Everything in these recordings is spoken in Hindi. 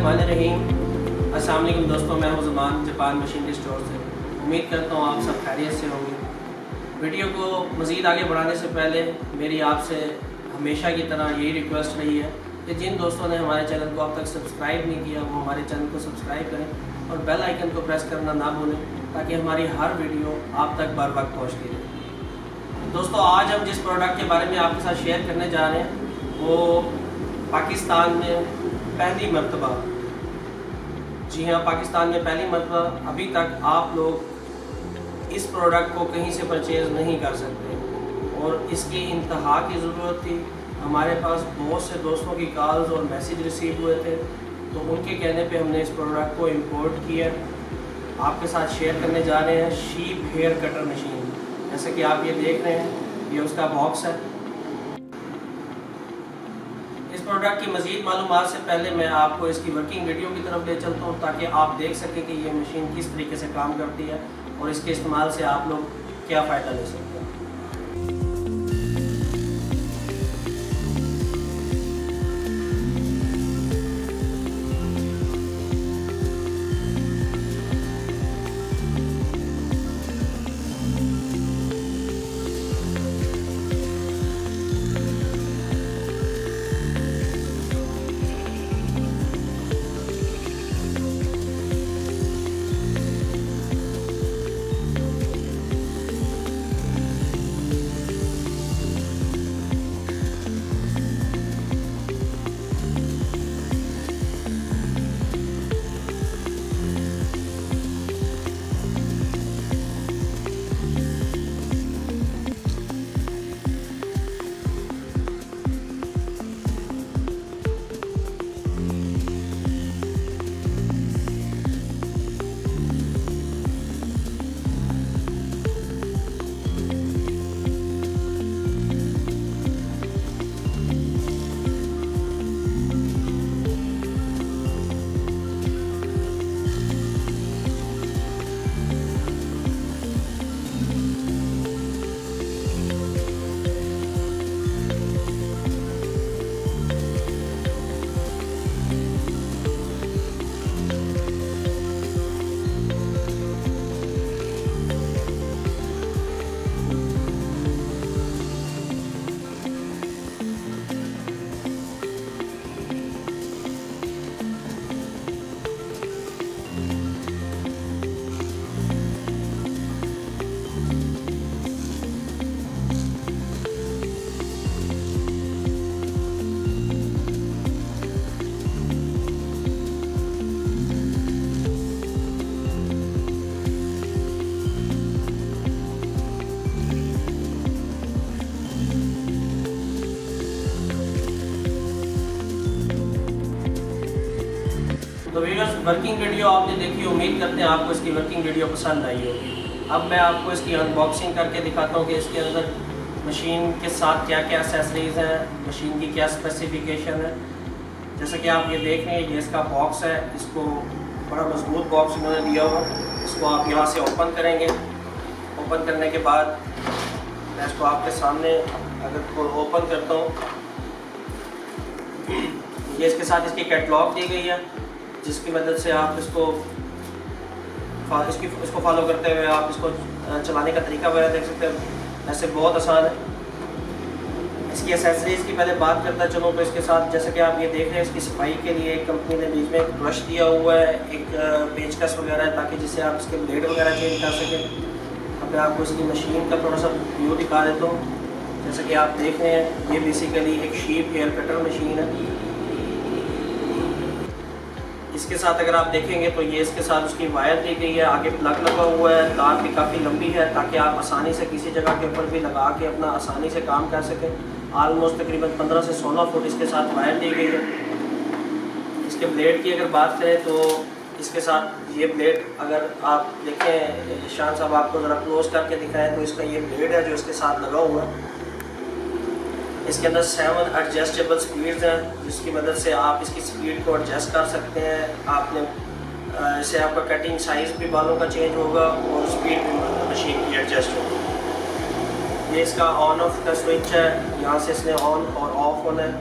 बिस्मिल्लाहिर्रहमानिर्रहीम। अस्सलाम वालेकुम दोस्तों, मैं हूं ज़ुमान जापान मशीनरी स्टोर से। उम्मीद करता हूं आप सब खैरियत से होंगे। वीडियो को मज़ीद आगे बढ़ाने से पहले मेरी आपसे हमेशा की तरह यही रिक्वेस्ट रही है कि जिन दोस्तों ने हमारे चैनल को अब तक सब्सक्राइब नहीं किया वो हमारे चैनल को सब्सक्राइब करें और बेल आइकन को प्रेस करना ना भूलें ताकि हमारी हर वीडियो आप तक बर वक्त पहुँचती रहे। दोस्तों, आज हम जिस प्रोडक्ट के बारे में आपके साथ शेयर करने जा रहे हैं वो पाकिस्तान में पहली मरतबा, जी हाँ, पाकिस्तान में पहली मरतबा अभी तक आप लोग इस प्रोडक्ट को कहीं से परचेज़ नहीं कर सकते और इसकी इंतहा की ज़रूरत थी। हमारे पास बहुत से दोस्तों की कॉल्स और मैसेज रिसीव हुए थे, तो उनके कहने पे हमने इस प्रोडक्ट को इंपोर्ट किया। आपके साथ शेयर करने जा रहे हैं शीप हेयर कटर मशीन। जैसे कि आप ये देख रहे हैं, ये उसका बॉक्स है। इस प्रोडक्ट की मज़ीद मालूमात से पहले मैं आपको इसकी वर्किंग वीडियो की तरफ ले चलता हूँ ताकि आप देख सकें कि ये मशीन किस तरीके से काम करती है और इसके इस्तेमाल से आप लोग क्या फ़ायदा ले सकते हैं। तो व्यूअर्स, वर्किंग वीडियो आपने देखी, उम्मीद करते हैं आपको इसकी वर्किंग वीडियो पसंद आई होगी। अब मैं आपको इसकी अनबॉक्सिंग करके दिखाता हूँ कि इसके अंदर मशीन के साथ क्या क्या एक्सेसरीज़ हैं, मशीन की क्या स्पेसिफिकेशन है। जैसे कि आप ये देख रहे हैं, ये इसका बॉक्स है। इसको बड़ा मजबूत बॉक्स इन्होंने दिया हुआ। इसको आप यहाँ से ओपन करेंगे। ओपन करने के बाद मैं इसको आपके सामने अगर ओपन करता हूँ, ये इसके साथ इसकी कैटलॉग दी गई है जिसकी मदद से आप इसको फॉलो करते हुए आप इसको चलाने का तरीका वगैरह देख सकते हैं। ऐसे बहुत आसान है। इसकी एसेसरीज़ की पहले बात करता चलूँ तो इसके साथ जैसे कि आप ये देख रहे हैं, इसकी सफाई के लिए कंपनी ने बीच में एक ब्रश दिया हुआ है, एक पेचकस वगैरह है ताकि जिससे आप इसके ब्लेड वगैरह चेंज कर सकें। अब मैं आपको इसकी मशीन का थोड़ा सा व्यू दिखा देता हूँ। जैसे कि आप देख रहे हैं, ये बेसिकली एक शीप हेयर कटर मशीन है। इसके साथ अगर आप देखेंगे तो ये इसके साथ उसकी वायर दी गई है, आगे प्लग लगा हुआ है, तार भी काफ़ी लंबी है ताकि आप आसानी से किसी जगह के ऊपर भी लगा के अपना आसानी से काम कर सकें। आलमोस्ट तकरीबन 15 से 16 फुट इसके साथ वायर दी गई है। इसके ब्लेड की अगर बात करें तो इसके साथ ये ब्लेड अगर आप देखें, शान साहब आपको ज़रा क्लोज करके दिखाएं तो इसका ये ब्लेड है जो इसके साथ लगा हुआ है। इसके अंदर 7 एडजस्टेबल स्पीड्स हैं जिसकी मदद से आप इसकी स्पीड को एडजस्ट कर सकते हैं। आपने इससे आपका कटिंग साइज़ भी बालों का चेंज होगा और स्पीड भी मशीन की एडजस्ट होगी। ये इसका ऑन ऑफ का स्विच है, यहाँ से इसने ऑन और ऑफ होना है।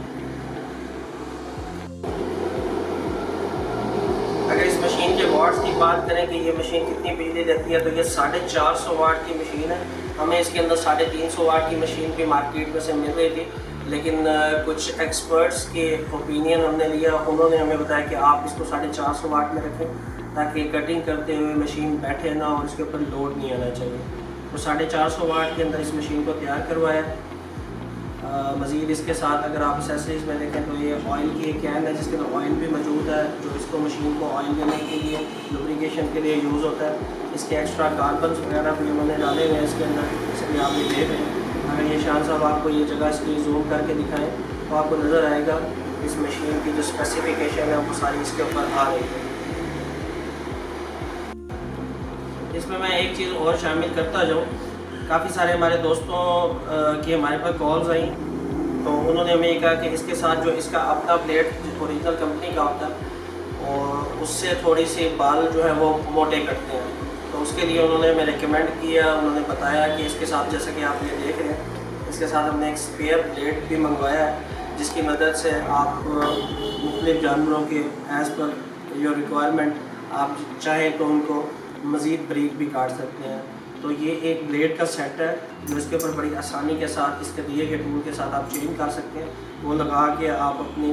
मशीन के वाट्स की बात करें कि ये मशीन कितनी बिजली लेती है, तो ये 450 वाट की मशीन है। हमें इसके अंदर 350 वाट की मशीन भी मार्केट में से मिल रही थी, लेकिन कुछ एक्सपर्ट्स के ओपिनियन हमने लिया। उन्होंने हमें बताया कि आप इसको 450 वाट में रखें ताकि कटिंग करते हुए मशीन बैठे ना और इसके ऊपर लोड नहीं आना चाहिए। तो 450 वाट के अंदर इस मशीन को तैयार करवाया। मज़ीद इसके साथ अगर आप एक्सेसरीज़ में देखें तो ये ऑयल की एक कैन है जिसके अंदर ऑयल भी मौजूद है, जो इसको मशीन को ऑयल देने के लिए, लुब्रिकेशन के लिए यूज़ होता है। इसके एक्स्ट्रा कार्बन्स वगैरह भी उन्होंने डाले हुए हैं इसके अंदर, इसलिए आप ये देख रहे हैं। अगर ये शान साहब आपको ये जगह इसकी जूम करके दिखाएँ तो आपको नज़र आएगा इस मशीन की जो स्पेसिफिकेशन है वो सारी इसके ऊपर आ रही है। इसमें मैं एक चीज़ और शामिल करता जाऊँ, काफ़ी सारे हमारे दोस्तों की हमारे पास कॉल्स आई, तो उन्होंने हमें ये कहा कि इसके साथ जो इसका अपना ब्लेड ओरिजिनल कंपनी का होता है और उससे थोड़ी सी बाल जो है वो मोटे कटते हैं, तो उसके लिए उन्होंने हमें रिकमेंड किया। उन्होंने बताया कि इसके साथ, जैसा कि आप ये देख रहे हैं, इसके साथ हमने एक स्पेयर ब्लेड भी मंगवाया है जिसकी मदद से आप मुख्तलिफ जानवरों के एज़ पर योर रिक्वायरमेंट आप चाहें तो उनको मज़ीद ब्रीक भी काट सकते हैं। तो ये एक ब्लेड का सेट है जो इसके ऊपर बड़ी आसानी के साथ इसके दिए गए टूल के साथ आप चेंज कर सकते हैं। वो लगा के आप अपनी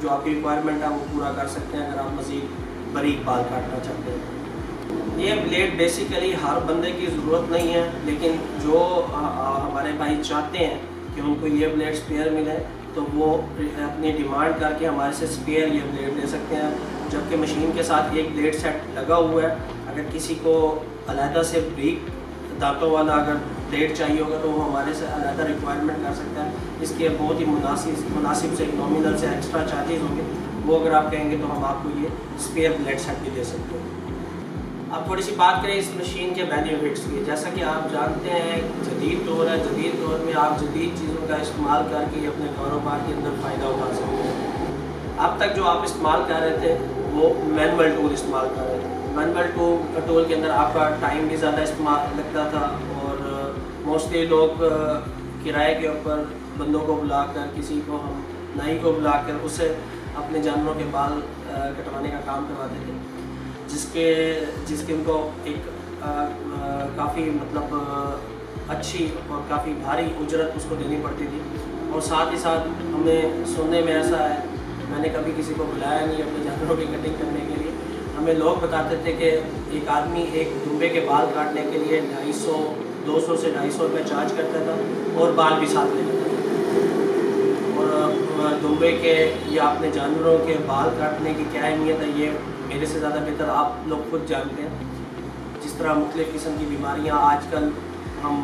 जो आपकी रिक्वायरमेंट है वो पूरा कर सकते हैं अगर आप मज़ीद बारीक बाल काटना चाहते हैं। ये ब्लेड बेसिकली हर बंदे की ज़रूरत नहीं है, लेकिन जो हमारे भाई चाहते हैं कि उनको ये ब्लेड स्पेयर मिले तो वो अपनी डिमांड करके हमारे से स्पेयर ये ब्लेड ले सकते हैं। जबकि मशीन के साथ एक ब्लेड सेट लगा हुआ है। अगर किसी को अलहदा से ब्रीक दांतों वाला अगर ब्लेड चाहिए होगा तो वो हमारे से अलहदा रिक्वायरमेंट कर सकता है। इसके बहुत ही मुनासिब से नॉमिनल से एक्स्ट्रा चार्जेस होंगे, वो अगर आप कहेंगे तो हम आपको ये स्पेयर ब्लेड सेट भी दे सकते हैं। अब थोड़ी सी बात करें इस मशीन के बेनिफिट्स की। जैसा कि आप जानते हैं जदीद दौर है, जदीद दौर में आप जदीद चीज़ों का इस्तेमाल करके अपने कारोबार के अंदर फ़ायदा उठा सकते हैं। अब तक जो आप इस्तेमाल कर रहे थे वो मैनुअल टूल इस्तेमाल कर रहे थे। मैनुअल टूल के अंदर आपका टाइम भी ज़्यादा इस्तेमाल लगता था और मोस्टली लोग किराए के ऊपर बंदों को बुलाकर, किसी को हम नाई को बुलाकर उससे अपने जानवरों के बाल कटवाने का काम करवाते थे, जिसके उनको एक काफ़ी मतलब अच्छी और काफ़ी भारी उजरत उसको देनी पड़ती थी। और साथ ही साथ हमें सुनने में ऐसा है, मैंने कभी किसी को बुलाया नहीं अपने जानवरों की कटिंग करने के लिए, हमें लोग बताते थे कि एक आदमी एक दुम्बे के बाल काटने के लिए 200 से 250 रुपये चार्ज करता था और बाल भी साथ ले लेता था। और दुम्बे के या अपने जानवरों के बाल काटने की क्या अहमियत है ये मेरे से ज़्यादा बेहतर आप लोग खुद जानते हैं। जिस तरह मुख्तलिफ़ किस्म की बीमारियाँ आजकल, हम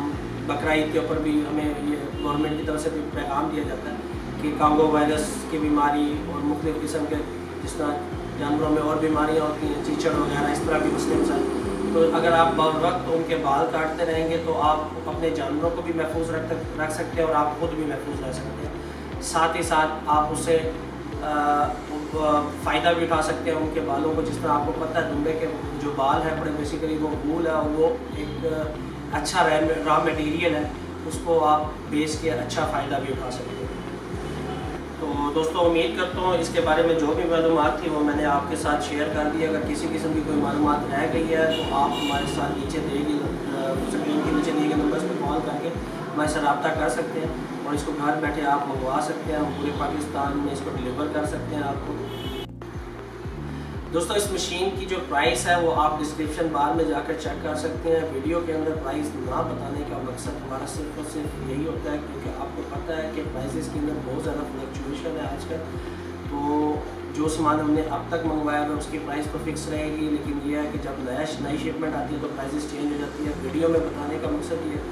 बकरा ईद के ऊपर भी हमें ये गवर्नमेंट की तरफ से भी पैगाम दिया जाता है कि कांगो वायरस की बीमारी और मुख्तलिफ़ किस्म के जिस तरह जानवरों में और बीमारियाँ होती हैं, चीचड़ वगैरह, इस तरह की मुस्लिम हैं। तो अगर आप बर वक्त उनके बाल काटते रहेंगे तो आप अपने जानवरों को भी महफूज रख सकते हैं और आप खुद भी महफूज रह सकते हैं। साथ ही साथ आप उससे फ़ायदा भी उठा सकते हैं उनके बालों को। जिस तरह आपको पता है दुम्बे के जो बाल है बड़े बेसिकली वो वूल है और वो एक अच्छा रॉ मटेरियल है, उसको आप बेच के अच्छा फ़ायदा भी उठा सकते हैं। तो दोस्तों उम्मीद करता हूँ इसके बारे में जो भी मालूमात थी वो मैंने आपके साथ शेयर कर दी। अगर किसी किस्म की कोई मालूमात रह गई है तो आप हमारे साथ नीचे स्क्रीन के नीचे दिए गए नंबर्स पर कॉल करके हमारे से रब्ता कर सकते हैं और इसको घर बैठे आप मंगवा सकते हैं। हम पूरे पाकिस्तान में इसको डिलीवर कर सकते हैं आपको। दोस्तों इस मशीन की जो प्राइस है वो आप डिस्क्रिप्शन बार में जाकर चेक कर सकते हैं। वीडियो के अंदर प्राइस ना बताने का मकसद हमारा सिर्फ और सिर्फ यही होता है क्योंकि आपको पता है कि प्राइसेस के अंदर बहुत ज़्यादा फ्लक्चुएशन है आजकल। तो जो सामान हमने अब तक मंगवाया है उसकी प्राइस तो फिक्स रहेगी, लेकिन यह है कि जब नई शिपमेंट आती है तो प्राइसेस चेंज हो जाती है। वीडियो में बताने का मकसद ये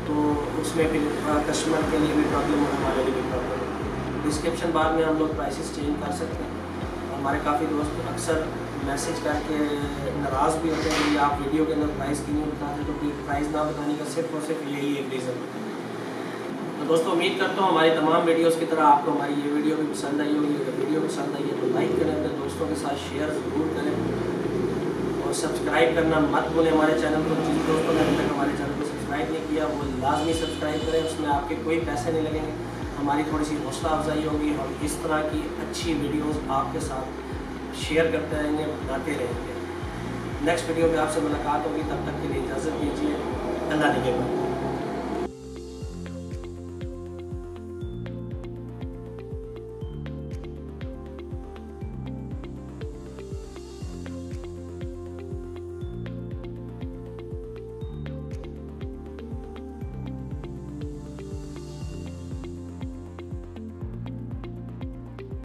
तो उसमें फिर कस्टमर के लिए भी प्रॉब्लम और हमारे लिए भी प्रॉब्लम है। डिस्क्रिप्शन बार में हम लोग प्राइसेस चेंज कर सकते हैं। हमारे काफ़ी दोस्त अक्सर मैसेज करके नाराज़ भी होते हैं कि आप वीडियो के अंदर प्राइस क्यों नहीं बताते, तो फिर प्राइस ना बताने का सिर्फ और सिर्फ यही एक रीज़न है। तो दोस्तों उम्मीद करता हूँ हमारी तमाम वीडियोस की तरह आपको हमारी ये वीडियो भी पसंद आई होगी। अगर वीडियो पसंद आई है तो लाइक करें, अपने दोस्तों के साथ शेयर ज़रूर करें और सब्सक्राइब करना मत भूलें हमारे चैनल को। जिन दोस्तों ने अभी तक हमारे चैनल को सब्सक्राइब नहीं किया वो लाजमी सब्सक्राइब करें, उसमें आपके कोई पैसे नहीं लगेंगे, हमारी थोड़ी सी हौसला अफजाई होगी। हम इस तरह की अच्छी वीडियोस आपके साथ शेयर करते रहेंगे, बनाते रहेंगे। नेक्स्ट वीडियो में आपसे मुलाकात होगी, तब तक के लिए इजाज़त दीजिए। अल्लाह निगहबान।